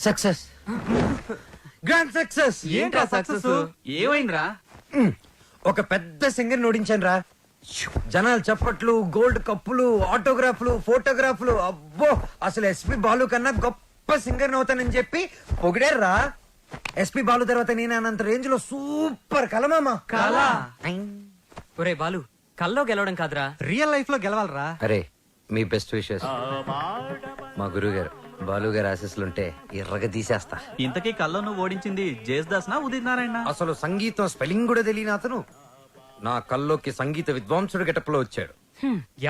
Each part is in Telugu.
Success, grand success. ఏంట్రా సక్సెస్? ఏమైందిరా? ఒక పెద్ద సింగర్ నోడించాను రా. జనాలు చప్పట్లు, గోల్డ్ కప్పులు, ఆటోగ్రాఫ్లు, ఫోటోగ్రాఫ్లు. అబ్బో, అసలు ఎస్పి బాలు కన్నా గొప్ప సింగర్ అవుతానని చెప్పి పొగిడారా. ఎస్పి బాలు తర్వాత నేను అనంత రేంజ్ లో సూపర్ కలమామా. కళ? ఒరే బాలు, కల్లో గెలవడం కాదురా, రియల్ లైఫ్ లో గెలవాలరా. అరే, మీ బెస్ట్ విషెస్. మా గురువు గారు బాలు గారు ఆశీస్సులుంటే ఎర్రగా తీసేస్తా. ఇంతకీ కల్లో నువ్వు ఓడించింది జేస్దాస్ నా ఉదిత్ నారాయణ? అసలు సంగీతం స్పెల్లింగ్ కూడా తెలియని అతను నా కల్లోకి సంగీత విద్వాంసుడు గెటప్లో వచ్చాడు.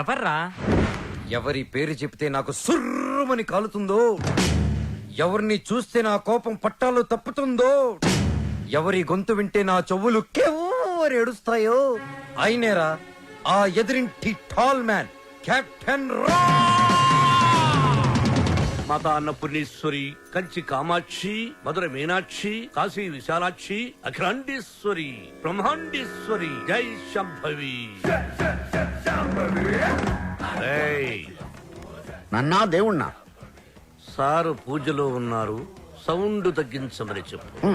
ఎవర్రా? ఎవరి పేరు చెప్తే నాకు సుర్రుమని కాలుతుందో, ఎవరిని చూస్తే నా కోపం పట్టాలు తప్పుతుందో, ఎవరి గొంతు వింటే నా చెవులు కెవ్వరు ఏడుస్తాయో అయినేరా ఆ ఎదురింటి టాల్ మ్యాన్, కెప్టెన్ రా. మాతా అన్నపూర్ణేశ్వరి, కంచి కామాక్షి, మధుర మీనాక్షి, కాశీ విశాలాక్షి, అఖిలాండేశ్వరి, బ్రహ్మాండేశ్వరి, జై శంభవి. ఏయ్, నన్నా దేవుణ్ణా? సారు పూజలో ఉన్నారు, సౌండ్ తగ్గించమని చెప్పు.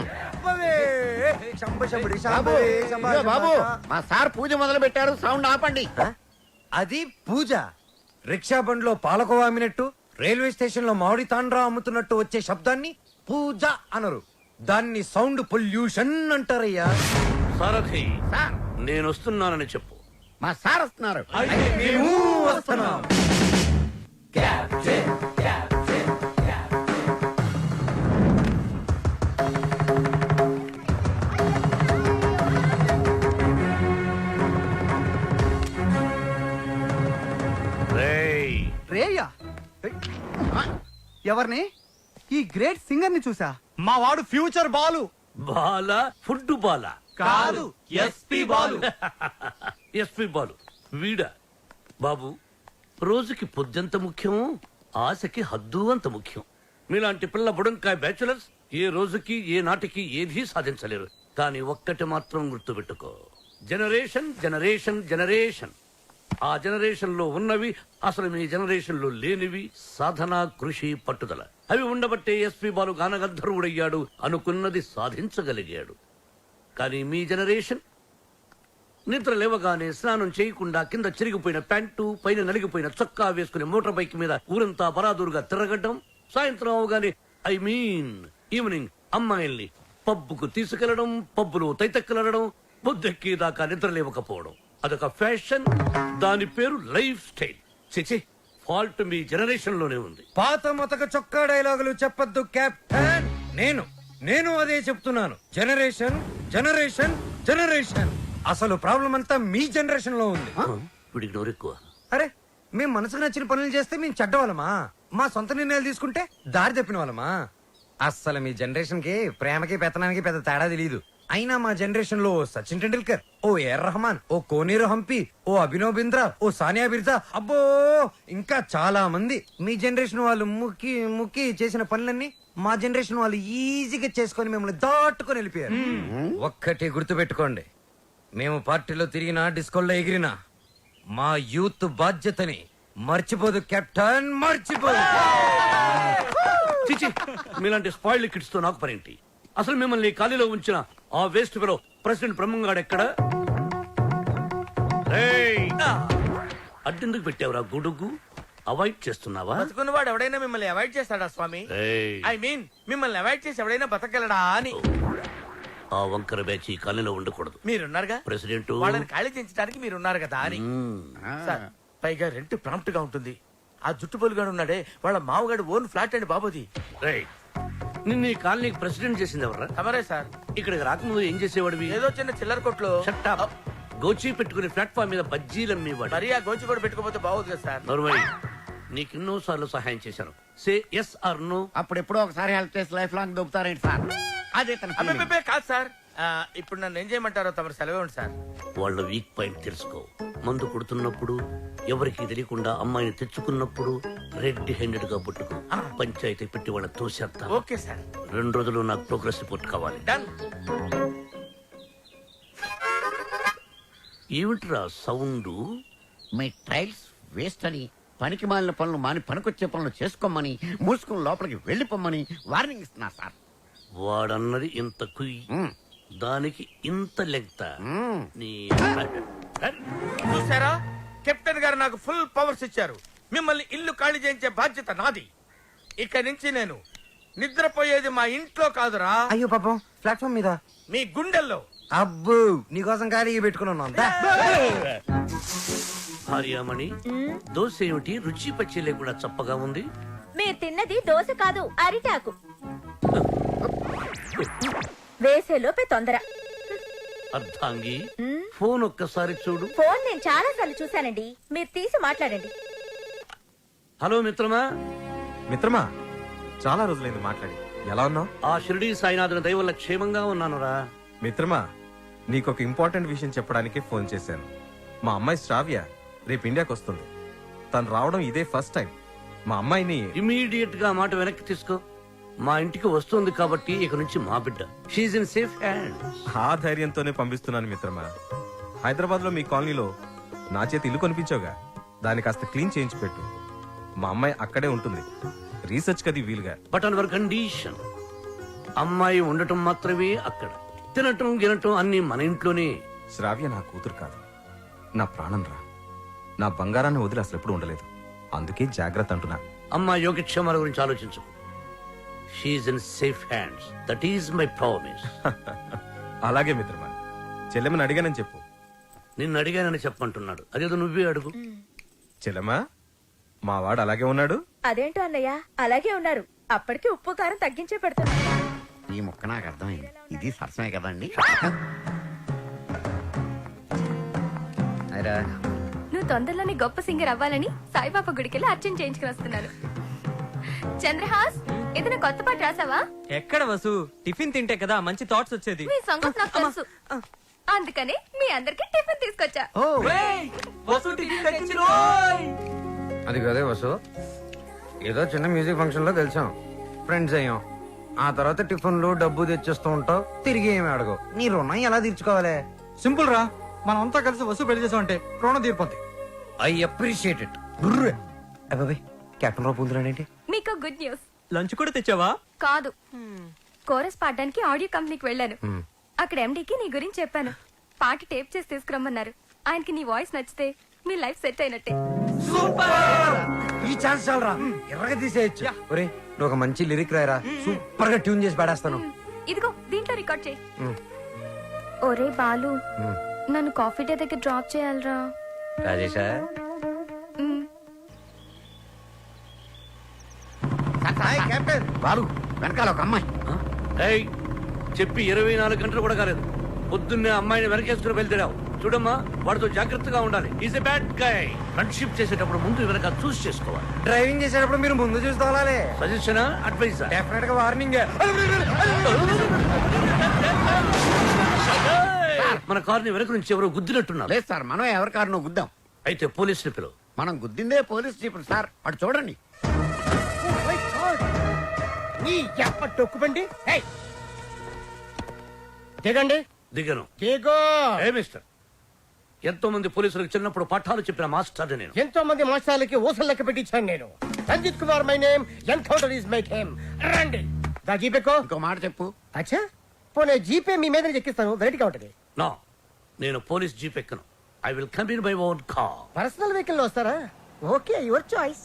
బాబు, మా సార్ పూజ మొదలు పెట్టారు, సౌండ్ ఆపండి. అది పూజ. రిక్షా బండ్లో పాలకోవా అమ్మినట్టు, రైల్వే స్టేషన్ లో మామిడి తాండ్రా అమ్ముతున్నట్టు వచ్చే శబ్దాన్ని పూజ అనరు, దాన్ని సౌండ్ పొల్యూషన్ అంటారయ్యా. సారథి, సార్, నేను వస్తున్నానని చెప్పు. మా సార్ వస్తున్నారు. మేము వస్తున్నాం. రేయ్, రేయా? ఎవరిని? ఈ గ్రేట్ సింగర్ ని చూసా. మా వాడు ఫ్యూచర్ బాలు. బాల ఫుడ్ బాల కాదు, ఎస్పి బాలు. ఎస్పి బాలు వీడా? బాబు, రోజుకి పొద్దుంత ముఖ్యం, ఆశకి హద్దు అంత ముఖ్యం. మీలాంటి పిల్ల బుడంకాయ బ్యాచులర్స్ ఏ రోజుకి ఏ నాటికి ఏదీ సాధించలేరు. కానీ ఒక్కటి మాత్రం గుర్తుపెట్టుకో, జనరేషన్ జనరేషన్ జనరేషన్. ఆ జనరేషన్ లో ఉన్నవి అసలు మీ జనరేషన్ లో లేనివి సాధన, కృషి, పట్టుదల. అవి ఉండబట్టే ఎస్పి బాలు గానగంధర్వుడయ్యాడు, అనుకున్నది సాధించగలిగాడు. కానీ మీ జనరేషన్ నిద్ర లేవగానే స్నానం చేయకుండా కింద చిరిగిపోయిన ప్యాంటు, పైన నలిగిపోయిన చొక్కా వేసుకుని మోటార్ బైక్ మీద ఊరంతా బరాదూరుగా తిరగడం, సాయంత్రం అవగానే ఈవినింగ్ అమ్మాయిల్ని పబ్బుకు తీసుకెళ్లడం, పబ్బులో తైతెక్కలడం, బుద్ధెక్కేదాకా నిద్ర లేవకపోవడం. అదొక ఫ్యాషన్, దాని పేరు లైఫ్ స్టైల్. చిచి, ఫాల్ట్ మీ జనరేషన్ లోనే ఉంది. పాత మొతక చొక్కా డైలాగులు చెప్పొద్దు కెప్టెన్. నేను అదే చెప్తున్నాను. Generation generation generation. అసలు ప్రాబ్లం అంతా మీ జనరేషన్ లో ఉంది. వీడికి నోరెక్కువ. అరే, మేము మనసుకు నచ్చిన పనులు చేస్తే మేము చెడ్డవాళ్ళమా? మా సొంత నిర్ణయాలు తీసుకుంటే దారి తప్పిన వాళ్ళమా? అస్సలు మీ జనరేషన్ కి ప్రేమకి పెత్తనానికి పెద్ద తేడా తెలియదు. అయినా మా జనరేషన్ లో సచిన్ టెండూల్కర్, ఓ ఏఆర్ రెహమాన్, ఓ కోనేరు హంపి, ఓ అభినవ్ బింద్రా, ఓ సానియా బిర్జా, అబ్బో ఇంకా చాలా మంది. మీ జనరేషన్ వాళ్ళు ముక్కి ముక్కి చేసిన పనులన్నీ మా జనరేషన్ వాళ్ళు ఈజీగా చేసుకొని మిమ్మల్ని దాటుకొని వెళ్ళిపోయారు. ఒక్కటి గుర్తు పెట్టుకోండి, మేము పార్టీలో తిరిగినా, డిస్కోల్లో ఎగిరినా మా యూత్ బాధ్యతని మర్చిపోదు కెప్టెన్, మర్చిపోదు. చిచి, మీలాంటి స్పాయిల్డ్ కిడ్స్ తో నాకు పనేంటి? అసలు మిమ్మల్ని ఖాళీలో ఉంచిన ఆ వేస్ట్ ఫెలో ప్రెసిడెంట్ బ్రహ్మంగాడు ఎక్కడ? అడ్డెందుకు పెట్టావురా గుడుగు? అవాయిడ్ చేస్తున్నావా? బతుకున్నవాడు ఎవడైనా మిమ్మల్ని అవాయిడ్ చేస్తాడా స్వామి? ఐ మీన్ మిమ్మల్ని అవాయిడ్ చేసి ఎవడైనా బతకగలడా అని. ఆ వంకర బ్యాచ్ ఈ ఖాళీలో ఉండకూడదు. మీరున్నారుగా ప్రెసిడెంట్, వాళ్ళని ఖాళీ చేయించడానికి మీరున్నారు కదా అని. సార్, పైగా రెంట్ ప్రాంప్ట్ గా ఉంటుంది. ఆ జుట్టు పొలుగాడు ఉన్నాడే, వాళ్ళ మామగాడు ఓన్ ఫ్లాట్ అండి బాబుది. నిన్న ఈ కాలనీకి ప్రెసిడెంట్ చేసింది ఎవరా? తమరే సార్. ఇక్కడికి రాకముందు ఏం చేసేవాడివి? ఏదో చిన్న చిల్లర కొట్లో గోచి పెట్టుకుని ప్లాట్ఫామ్ మీద బజ్జీలు అమ్మేవాడు. మరి ఆ గోచి కూడా పెట్టుకోపోతే బాగోదు కదా సార్. నరుమై, నీకెన్నో సార్లు సహాయం చేశాను. Say yes or no. అప్పుడెప్పుడో ఒకసారి హెల్ప్ చేసి లైఫ్ లాంగ్ దొబ్బుతారేంటి సార్? అదే తన feeling. అబ్బే కాదు సార్. ఇప్పుడు నన్ను ఏం చేయమంటారో తమరు సెలవే ఉంది సార్. వాళ్ళ వీక్ పాయింట్ తెలుసుకో. మందు కొడుతున్నప్పుడు, ఎవరికి తెలియకుండా అమ్మాయిని తెచ్చుకున్నప్పుడు రెడ్ హ్యాండెడ్ గా పట్టుకో. పంచాయతీ పెట్టి వాళ్ళ తోసేస్తా. Okay sir. 2 రోజులు నాకు ప్రోగ్రెస్ రిపోర్ట్ కావాలి. డన్. ఏమిట్రా సౌండ్? మీ ట్రైల్స్ వేస్ట్ అని పనికి మాలిన పనులు మాని పనికొచ్చే పనులు చేసుకోమని మూసుకుని లోపలికి వెళ్ళిపోమ్మని వార్నింగ్ ఇస్తున్నా సార్. వాడన్నది ఇంత కుయ్, మ్మ్. దానికి ఇంత లెంగ్త. మ్మ్. నీ చూసారా, కెప్టెన్ గారు నాకు ఫుల్ పవర్స్ ఇచ్చారు. మిమ్మల్ని ఇల్లు ఖాళీ చేయించే బాధ్యత నాది. ఇక నుంచి నేను నిద్రపోయేది మా ఇంట్లో కాదురా, అయ్యో పాపం ప్లాట్ఫామ్ మీద. మీ గుండెల్లో. అబ్బు నీకోసం ఖాళీ పెట్టుకుని ఉన్నాం దా. భార్యామణి, దోశ ఏమిటి రుచి పచ్చి లేకుండా చప్పగా ఉంది? మీరు తిన్నది దోశ కాదు, అరిటాకు. వేసేలోపే తొందర. అర్థాంగి, ఫోన్ ఒక్కసారి చూడు. ఫోన్ నేను చాలా సార్లు చూశానండి, మీరు తీసి మాట్లాడండి. హలో మిత్రమా. మిత్రమా, చాలా రోజులైంది మాట్లాడి. ఎలా ఉన్నావు? ఆ షిరిడీ సాయినాథుని దయ వల్ల క్షేమంగా ఉన్నానురా. మిత్రమా, నీకొక ఇంపార్టెంట్ విషయం చెప్పడానికి ఫోన్ చేశాను. మా అమ్మాయి శ్రావ్య రేపు ఇండియాకి వస్తుంది. తను రావడం ఇదే ఫస్ట్ టైం. మా అమ్మాయిని ఇమీడియట్ గా మాట వెనక్కి తీసుకో. మా ఇంటికి వస్తుంది కాబట్టి ఇక నుంచి మా బిడ్డ. She in safe hand. ఆ ధైర్యంతోనే పంపిస్తున్నాను మిత్రమా. హైదరాబాద్ లో మీ కాలనీలో నా చేతి ఇల్లు కొనిపించావుగా, దాన్ని కాస్త క్లీన్ చేయించి పెట్టు. మా అమ్మాయి అక్కడే ఉంటుంది, రీసెర్చ్ కది వీలుగా. But on hour condition. అమ్మాయి ఉండటం మాత్రమే అక్కడ, తినటం గినటం అన్ని మన ఇంట్లోనే. శ్రావ్య నా కూతురు కాదు, నా ప్రాణం రా. నా బంగారాన్ని వదిలి అసలు ఎప్పుడు ఉండలేదు. అందుకే జాగ్రత్త అంటున్నా. అమ్మాయి యోగక్షేమాల గురించి ఆలోచించు. She in safe hands. That is my promise. అలాగే మిత్రమా, చెల్లెమని అడిగానని చెప్పు. నిన్ను అడిగానని చెప్పంటున్నాడు, అదేదో నువ్వే అడుగు. చెల్లెమా, మా వాడు అలాగే ఉన్నాడు. అదేంటో అన్నయ్య, అలాగే ఉన్నారు. అప్పటికి ఉప్పు కారం తగ్గించే పెడుతున్నా. ఈ ముక్క నాకు అర్థమైంది. ఇది సరసమే కదండి. అయిరా నువ్వు తొందరలోనే గొప్ప సింగర్ అవ్వాలని సాయిబాబా గుడికెళ్ళి అర్చన చేయించుకుని వస్తున్నాను. చంద్రహాస్, ఏదైనా కొత్త పాట రాసావా? ఎక్కడ వసు, టిఫిన్ తింటే కదా మంచి థాట్స్ వచ్చేది. నీ సంగతి నాకు తెలుసు, అందుకనే మీ అందరికి టిఫిన్ తీసుకొచ్చా. అది కదే వసు, ఏదో చిన్న మ్యూజిక్ ఫంక్షన్ లో కలిసాం, ఫ్రెండ్స్ అయ్యాం. ఆ తర్వాత టిఫిన్లు డబ్బు తెచ్చేస్తూ ఉంటావు, తిరిగి ఏమి అడగవు. నీ రుణం ఎలా తీర్చుకోవాలి? సింపుల్ రా, మనం అంతా కలిసి వస్తు పెళ్లి చేసామంటే రుణం తీరిపోద్ది. I appreciate it. అబ్బాయి కెప్టెన్ రావు పూందురాడేంటి? మీకు గుడ్ న్యూస్. లంచ్ కూడా తెచ్చావా? కాదు, కోరస్ పాడడానికి ఆడియో కంపెనీకి వెళ్ళాను. అక్కడ ఎండీకి నీ గురించి చెప్పాను. పాట టేప్ చేసి తీసుకురమ్మన్నారు. ఆయనకి నీ వాయిస్ నచ్చితే మీ లైఫ్ సెట్ అయినట్టే. ఈ ఛాన్స్ చాలరా, ఎర్రగా తీసేయచ్చు. ఒరే నువ్వు ఒక మంచి లిరిక్ రాయరా, సూపర్ గా ట్యూన్ చేసి పాడేస్తాను. ఇదిగో దీంట్లో రికార్డ్ చేయి. ఒరే బాలు, నన్ను కాఫీ డే దగ్గర డ్రాప్ చేయాలరా. రాజేశా కెప్టెన్ బాలు, వెనకాల ఒక అమ్మాయి. ఏయ్, చెప్పి 24 గంటలు కూడా కాలేదు. పొద్దున్నే అమ్మాయిని వెనకేసుకుని వెళ్తాడావు. చూడమ్మా, వాడితో జాగ్రత్తగా ఉండాలి. Is a bad guy. Friendship చేసేటప్పుడు ముందు వెనక చూస్ చేసుకోవాలి. డ్రైవింగ్ చేసేటప్పుడు మీరు ముందు చూసుకోవాలి. సజెషనా, అడ్వైజా? డెఫినెట్ గా వార్నింగ్. మన కార్ని వెనక నుంచి ఎవరో గుద్దినట్టున్నారు. లేదు సార్, మనం ఎవరి కారునో గుద్దాం. అయితే పోలీసులు పిలువు. మనం గుద్దిందే పోలీస్ జీపులు సార్. అటు చూడండి. టొక్కుబండి దిగండి. దిగను. దిగో. ఏ మిస్టర్, ఎంతో మంది పోలీసులకు చిన్నప్పుడు పాఠాలు చెప్పిన మాస్టర్ నేను. ఎంతో మంది మాస్టర్లకి ఊసలు లెక్క పెట్టించాను నేను. Ranjith Kumar my name, encounter is my game. రండి. దా జీపేకో. ఇంకో మాట చెప్పు. అచ్చా, పోనీ జీపే మీ మీద ఎక్కిస్తాను, వెరైటీగా ఉంటది. నో, నేను పోలీస్ జీప్ ఎక్కను. I will come in my own car. Personal vehicle లో వస్తారా? Okay, your choice.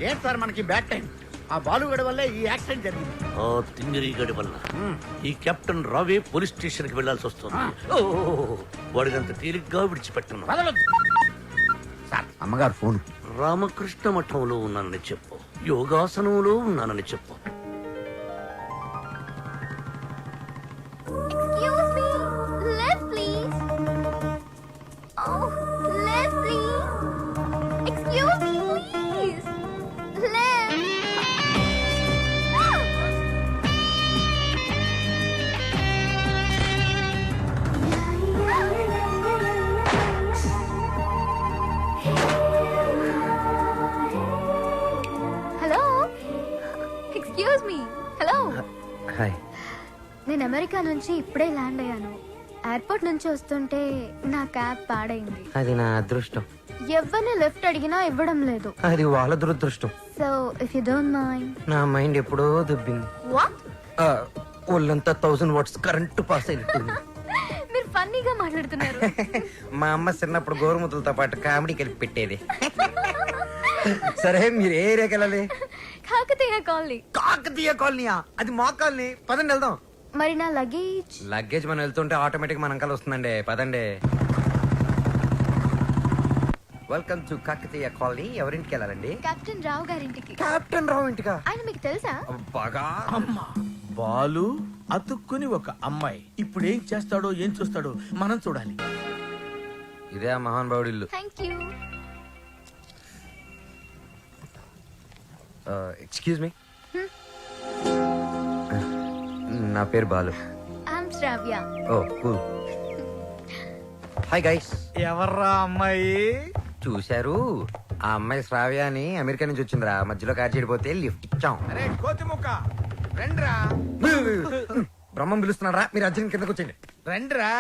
ఏంటి సార్ మనకి బ్యాడ్ టైం? ఆ బాలుగడి వల్లే ఈ యాక్సిడెంట్ జరిగింది. ఓ తింగిరి గడి వల్ల ఈ కెప్టెన్ రావే పోలీస్ స్టేషన్ కి వెళ్లాల్సి వస్తుంది. వాడినంత తేలిగ్గా విడిచిపెట్టను. సార్, అమ్మగారు ఫోన్. రామకృష్ణ మఠంలో ఉన్నానని చెప్పు, యోగాసనంలో ఉన్నానని చెప్పు. Excuse me, left please. Oh, left please. Excuse me, please. Left. Hello. Excuse నేను అమెరికా నుంచి ఇప్పుడే ల్యాండ్ అయ్యాను. ఎయిర్పోర్ట్ నుంచి వస్తుంటే నా క్యాబ్ పాడైంది. అది నా అదృష్టం. ఎవరిని లిఫ్ట్ అడిగినా ఇవ్వడం లేదు. అది వాళ్ళ దురదృష్టం. So if you don't mind. నా మైండ్ ఎప్పుడో దుబ్బింది. వాట్? ఒళ్ళంతా 1000 వాట్స్ కరెంట్ పాస్ అయినట్టుంది. మీరు ఫన్నీగా మాట్లాడుతున్నారు. మా అమ్మ చిన్నప్పుడు గోరుముద్దలతో పాటు కామెడీ కలిపి పెట్టేది. సరే మీరు ఏ ఏరియాకి వెళ్ళాలి? కాకతీయ కాలనీ. కాకతీయ కాలనీయా? అది మా కాలనీ. పదండి వెళ్దాం. మరి నా లగేజ్? లగేజ్ మనం వెళ్తుంటే ఆటోమేటిక్ మన అంకల్ వస్తుందండి. పదండి. Welcome to Kakatiya colony. ఎవరింటికి వెళ్ళాలండి? కెప్టెన్ రావు గారింటికి. కెప్టెన్ రావు ఇంటికా? ఆయన మీకు తెలుసా? బాగా. అమ్మా బాలు అతుక్కుని ఒక అమ్మాయి ఇప్పుడు ఏం చేస్తాడో ఏం చూస్తాడో మనం చూడాలి. ఇదే ఆ మహాన్ బావుడి ఇల్లు. Thank you. Excuse me. నా పేరు Balu. I'm Sravya. Oh cool. Hi guys. ఎవర్రా అమ్మాయి? చూశారు, ఆ అమ్మాయి శ్రావ్య అని అమెరికా నుంచి వచ్చిందిరా. మధ్యలో కార్ చెడిపోతే లిఫ్ట్ ఇచ్చాం. అరే కోతిముక్క రండిరా బ్రహ్మం పిలుస్తున్నారా? మీరు అర్జున్ కిందకు వచ్చేయండి. రండిరా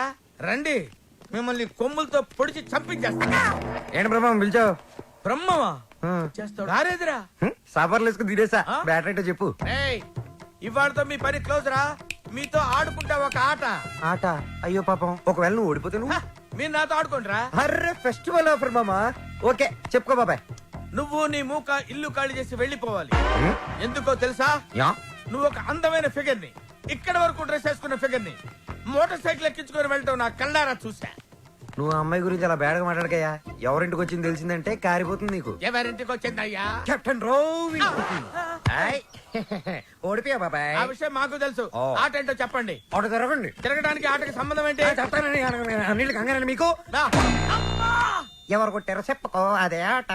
రండి, మిమ్మల్ని కొమ్ములతో పొడిచి చంపించేస్తా. ఏంటి బ్రహ్మం పిలిచావు? బ్రహ్మమా చేస్తాడు రారేదిరా. సాపర్లు వేసుకుని తీరేసా. బ్యాటరీ అయితే చెప్పు. ఏయ్ ఇవాళతో మీ పని క్లోజ్ రా. మీతో ఆడుకుంటా ఒక ఆట. ఆట? అయ్యో పాపం, ఒకవేళ నువ్వు ఓడిపోతే నువ్వు? మీరు నాతో ఆడుకోండిరా. అర్రే ఫెస్టివల్ ఆఫర్ మామా. ఓకే చెప్పుకో బాబాయ్. నువ్వు నీ మూక ఇల్లు ఖాళీ చేసి వెళ్ళిపోవాలి. ఎందుకో తెలుసా? యా. నువ్వు ఒక అందమైన ఫిగర్ ని, ఇక్కడ వరకు డ్రెస్ వేసుకున్న ఫిగర్ ని మోటార్ సైకిల్ ఎక్కించుకొని వెళ్ళటం నా కళ్ళారా చూసా. నువ్వు ఆ అమ్మాయి గురించి అలా బేడగా మాట్లాడకయ్యా. ఎవరింటికి వచ్చింది తెలిసిందంటే కారిపోతుంది నీకు. ఎవరింటికి వచ్చిందయ్యా? కెప్టెన్ రోవ్ ఇంటికి. ఆయ్. ఓడిపోయా బాబాయ్. ఆ విషయం మాకు తెలుసు. ఓ. ఆట ఏంటో చెప్పండి. ఆట తిరగండి. తిరగడానికి ఆటకి సంబంధం ఏంటి? చెప్తానండి. అన్నిళ్ళు కంగారండి మీకు. రా. అమ్మా! ఎవరు కొట్టారో చెప్పుకో, అదే ఆట.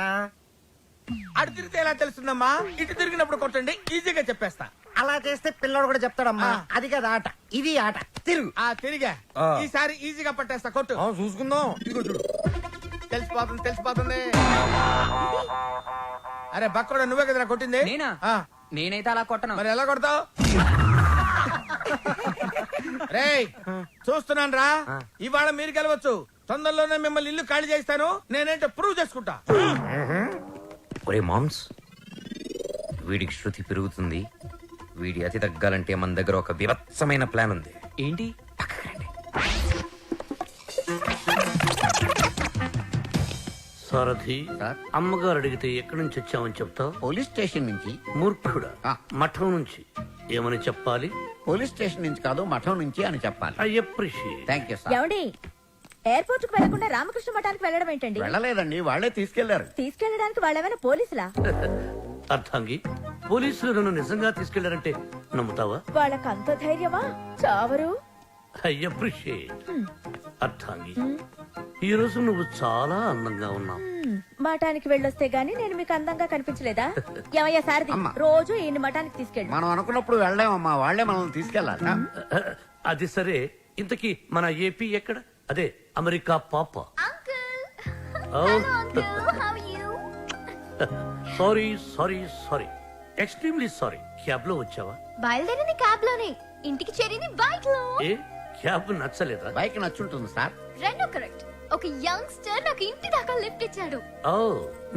అటు తిరిగితే ఎలా తెలుస్తుందమ్మా? ఇటు తిరిగినప్పుడు కొట్టండి, ఈజీగా చెప్పేస్తా. అలా చేస్తే పిల్లడు కూడా చెప్తాడమ్మా. ఆ. అది కదా ఆట, ఇది ఆట. తిరుగు. ఆ తిరిగా ఆ. ఈసారి ఈజీగా పట్టేస్తా. కొట్టు. చూసుకుందాం. ఇదిగో చూడు. తెలిసిపోతుంది తెలిసిపోతుంది. అరే బక్కడా, నువ్వే కదరా కొట్టింది? నేనా? ఆ. నేనైతే అలా కొట్టను. మరి ఎలా కొడతావు? రేయ్ చూస్తున్నాను రా. ఇవాళ మీరు గెలవచ్చు. తొందరలోనే మిమ్మల్ని ఇల్లు ఖాళీ చేస్తాను. నేనేంటో ప్రూవ్ చేసుకుంటా. ఒరే మామ్స్, వీడికి శృతి పెరుగుతుంది. వీడి అతి తగ్గాలంటే మన దగ్గర ఒక వివత్సమైన ప్లాన్ ఉంది. ఏంటి? సారథి, సార్? అమ్మగారు అడిగితే ఎక్కడి నుంచి వచ్చామని చెప్తావు? పోలీస్ స్టేషన్ నుంచి. మూర్ఖుడా. ఆ. మఠం నుంచి ఏమని చెప్పాలి? పోలీస్ స్టేషన్ నుంచి కాదు, మఠం నుంచి అని చెప్పాలి. I appreciate. Thank you sir. ఏమండి ఎయిర్పోర్ట్ కు వెళ్లకుండా రామకృష్ణ మఠానికి వెళ్ళడం ఏంటండి? వెళ్ళలేదండి, వాళ్ళే తీసుకెళ్లారు. తీసుకెళ్ళడానికి వాళ్ళేమైనా పోలీసులా? అర్థంగి, పోలీసులు నన్ను నిజంగా తీసుకెళ్లారంటే నమ్ముతావా? వాళ్ళకి అంత ధైర్యమా? చావరు. I appreciate. అర్థంగి, ఈ రోజు నువ్వు చాలా అందంగా ఉన్నావు. మఠానికి వెళ్ళొస్తే గానీ నేను మీకు అందంగా కనిపించలేదా? ఏమయ్యా సారథి, అమ్మా. రోజు ఈయన మఠానికి తీసుకెళ్ళి. మనం అనుకున్నప్పుడు వెళ్ళామమ్మా, వాళ్ళే మనల్ని తీసుకెళ్లాలి. అది సరే, ఇంతకీ మన ఏపీ ఎక్కడ? అదే అమెరికా పాప. Sorry sorry sorry, extremely sorry. Cab లో వచ్చావా? బయలుదేరింది క్యాబ్ లోనే, ఇంటికి చేరింది బైక్ లో. ఏ క్యాబ్ నచ్చలేదా? బైక్ నచ్చుంటుంది సార్. రెండు కరెక్ట్. ఒక యంగ్స్టర్ నాకు ఇంటి దాకా లిఫ్ట్ ఇచ్చాడు. ఓ,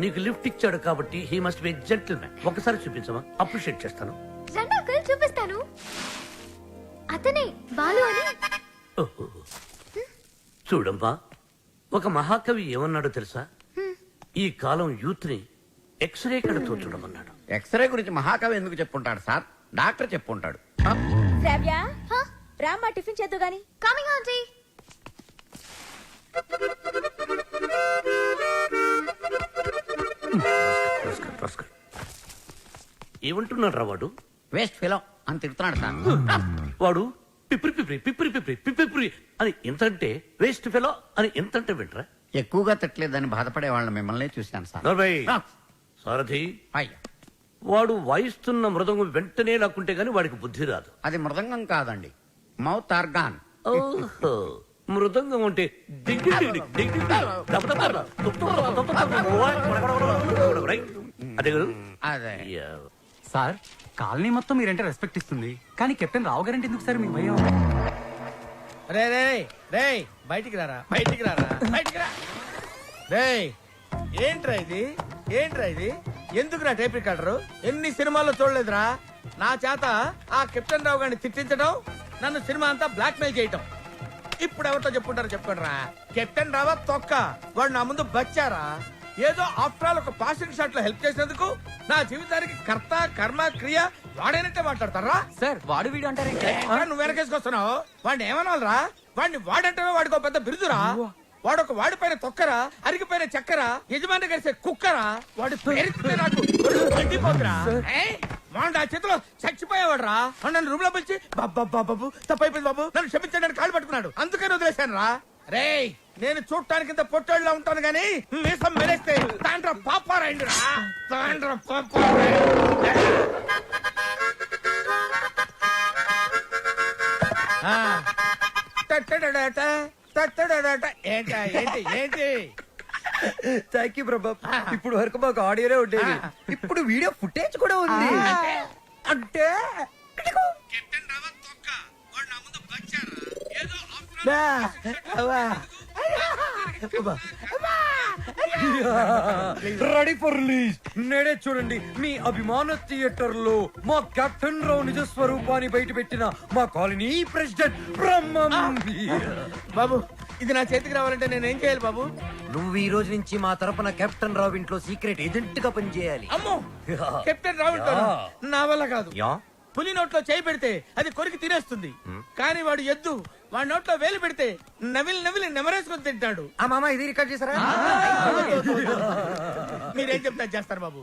నీకు లిఫ్ట్ ఇచ్చాడు కాబట్టి హీ మస్ట్ బి జెంటిల్మెన్. ఒకసారి చూపించమా, అప్రిషియేట్ చేస్తాను. రెండు అంకుల్ చూపిస్తాను. అతనే బాలు అని. ఓహో. చూడమ్మా, ఒక మహాకవి ఏమన్నాడో తెలుసా? ఈ కాలం యూత్ ని ఎక్స్రే కడతో చూడమన్నాడు. ఎక్స్రే గురించి మహాకవి ఎందుకు చెప్పుంటాడు సార్? డాక్టర్ చెప్పుంటాడు. శ్రావ్య, రామ్మా టిఫిన్ చేద్దు గాని. Coming aunty. ఏమంటున్నాడు రా వాడు? వేస్ట్ ఫిలో అని తిడుతున్నాడు సార్. వాడు పిప్రి పిప్రి పిప్రి పిప్రి పిప్రి అని ఎంతంటే వేస్ట్ ఫెలో అని ఎంతంటే వింటరా? ఎక్కువగా తిట్టలేదని బాధపడే వాళ్ళని మిమ్మల్ని చూశాను సార్. నర్వై ఆ. సారథి, అయ్యా, వాడు వాయిస్తున్న మృదంగం వెంటనే లాక్కుంటే గాని వాడికి బుద్ధి రాదు. అది మృదంగం కాదండి, మౌత్ ఆర్గాన్. ఓహో, మృదంగం అంటే డింగ్ డింగ్ డింగ్ డింగ్ డింగ్ దబ దబ దబ తుప్ తుప్ దబ దబ దబ రైట్? అదే కదా? అదే. Yeah. సార్, కాలనీ మొత్తం మీరంటే రెస్పెక్ట్ ఇస్తుంది కానీ కెప్టెన్ రావు గారంటే ఎందుకు సార్ మీ భయం? రే రే రే బయటికి రారా, బయటికి రారా, బయటికి రా. రే ఏంట్రా ఇది, ఏంట్రా ఇది? ఎందుకురా టేప్ రికార్డరు? ఎన్ని సినిమాల్లో చూడలేదురా నా చేత ఆ కెప్టెన్ రావు గారిని తిట్టించడం, నన్ను సినిమా అంతా బ్లాక్ మెయిల్ చేయటం. ఇప్పుడు ఎవరితో చెప్పుకుంటారో చెప్పుకోండి రా. కెప్టెన్ రావా తొక్క, వాడు నా ముందు బచ్చారా. ఏదో ఆఫ్టర్ ఆల్ ఒక పాసింగ్ షాట్ లో హెల్ప్ చేసినందుకు నా జీవితానికి కర్త కర్మ క్రియ వాడైనట్టే మాట్లాడతారా? సార్ వాడు వీడు అంటారేంటి? నువ్వు వెనకేసుకొస్తున్నావు. వాడిని ఏమనాలరా? వాడిని వాడంటే వాడికి ఒక పెద్ద బిరుదురా. వాడొక వాడిపైన తొక్కరా, అరిగిపోయిన చక్కరా, యజమాని కలిసే కుక్కరా. వాడి పేరుతుంటే నాకు మండిపోతురా. వాడు ఆ చేతిలో చచ్చిపోయేవాడు రా. నన్ను రూమ్ లో పిలిచి బాబు తప్పైపోయింది బాబు, నన్ను క్షమించడానికి కాళ్ళు పట్టుకున్నాడు. అందుకని వదిలేశాను రా. రే నేను చూడటానికి ఇంత పొట్టోళ్ళలో ఉంటాను గానీ మీసం మెరేస్తే తాండ్ర పాపారాయండి రా, తాండ్ర పాపారాయండి. ఏంటి ఏంటి ఏంటి? థ్యాంక్ యూ ప్రభా. ఇప్పుడు వరకు మాకు ఆడియోనే ఉండేది, ఇప్పుడు వీడియో ఫుటేజ్ కూడా ఉంది. అంటే కెప్టెన్ రావత్ తొక్క, వాడు నా ముందు బచ్చారా. ఏదో రెడీ ఫర్ రిలీజ్. నేడే చూడండి మీ అభిమాన థియేటర్ లో మా కెప్టెన్ రావు నిజ స్వరూపాన్ని బయట పెట్టిన మా కాలనీ ప్రెసిడెంట్ బ్రహ్మం. బాబు ఇది నా చేతికి రావాలంటే నేనేం చేయాలి బాబు? నువ్వు ఈ రోజు నుంచి మా తరపున కెప్టెన్ రావు ఇంట్లో సీక్రెట్ ఏజెంట్ గా పనిచేయాలి. అమ్మో కెప్టెన్ రావు ఇంట్లోనా? నా వల్ల కాదు. యా పులి నోట్లో చేయి పెడితే అది కొరికి తినేస్తుంది, కానీ వాడు ఎద్దు. వాడి నోట్లో వేలు పెడితే నవిలి నవిలి నెమరేసుకొని తింటాడు. ఆ మామ ఇది రికార్డ్ చేశారా? మీరేం చెప్తారు చేస్తారు బాబు.